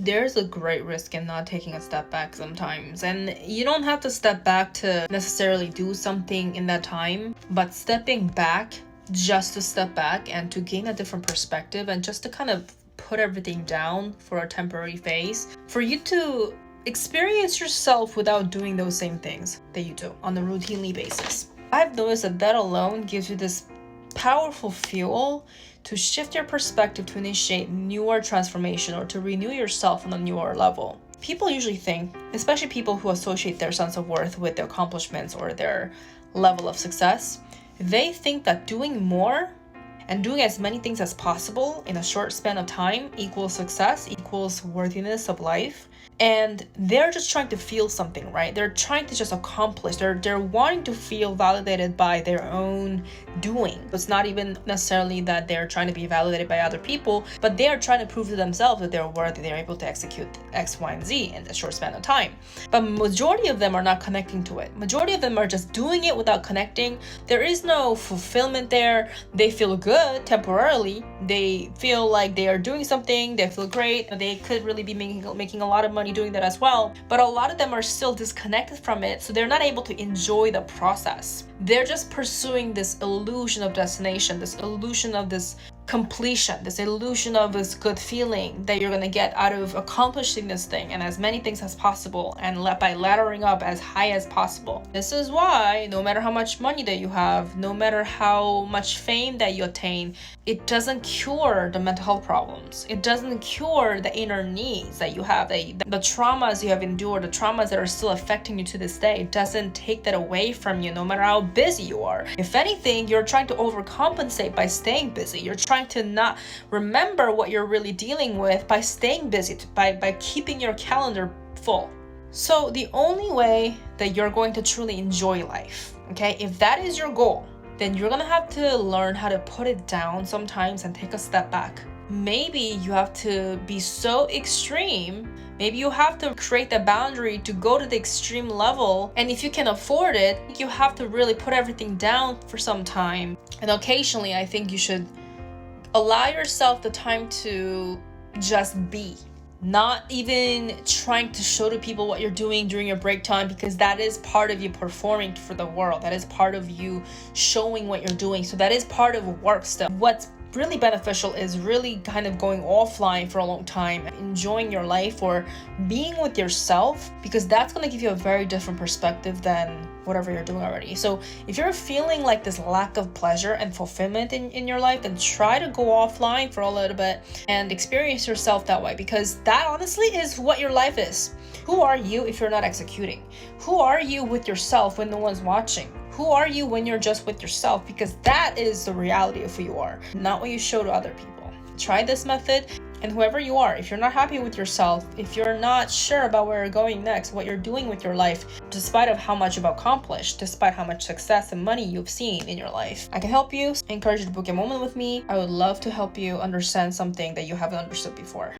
There's a great risk in not taking a step back sometimes, and you don't have to step back to necessarily do something in that time, but stepping back just to step back and to gain a different perspective and just to kind of put everything down for a temporary phase, for you to experience yourself without doing those same things that you do on a routinely basis. I've noticed that alone gives you this powerful fuel to shift your perspective, to initiate newer transformation, or to renew yourself on a newer level. People usually think, especially people who associate their sense of worth with their accomplishments or their level of success, they think that doing more and doing as many things as possible in a short span of time equals success, equals worthiness of life. And they're just trying to feel something, right? They're trying to just accomplish. They're wanting to feel validated by their own doing. It's not even necessarily that they're trying to be validated by other people, but they are trying to prove to themselves that they're worthy, they're able to execute X, Y, and Z in a short span of time. But majority of them are not connecting to it. Majority of them are just doing it without connecting. There is no fulfillment there. They feel good temporarily. They feel like they are doing something. They feel great. They could really be making a lot of money doing that as well, but a lot of them are still disconnected from it, so they're not able to enjoy the process. They're just pursuing this illusion of destination, this illusion of this completion, this illusion of this good feeling that you're gonna get out of accomplishing this thing and as many things as possible, and by laddering up as high as possible. This is why no matter how much money that you have, no matter how much fame that you attain, it doesn't cure the mental health problems. It doesn't cure the inner needs that you have, the traumas you have endured, the traumas that are still affecting you to this day. It doesn't take that away from you, no matter how busy you are. If anything, you're trying to overcompensate by staying busy. You're trying to not remember what you're really dealing with by staying busy, by keeping your calendar full. So the only way that you're going to truly enjoy life, okay, if that is your goal, then you're gonna have to learn how to put it down sometimes and take a step back. Maybe you have to be so extreme. Maybe you have to create the boundary to go to the extreme level. And if you can afford it, you have to really put everything down for some time. And occasionally, I think you should allow yourself the time to just be. Not even trying to show to people what you're doing during your break time, because that is part of you performing for the world. That is part of you showing what you're doing. So that is part of work stuff. What's really beneficial is really kind of going offline for a long time, enjoying your life or being with yourself, because that's going to give you a very different perspective than whatever you're doing already. So if you're feeling like this lack of pleasure and fulfillment in your life, then try to go offline for a little bit and experience yourself that way, because that honestly is what your life is. Who are you if you're not executing? Who are you with yourself when no one's watching? Who are you when you're just with yourself? Because that is the reality of who you are, not what you show to other people. Try this method, and whoever you are, if you're not happy with yourself, if you're not sure about where you're going next, what you're doing with your life, despite of how much you've accomplished, despite how much success and money you've seen in your life, I can help you. I encourage you to book a moment with me. I would love to help you understand something that you haven't understood before.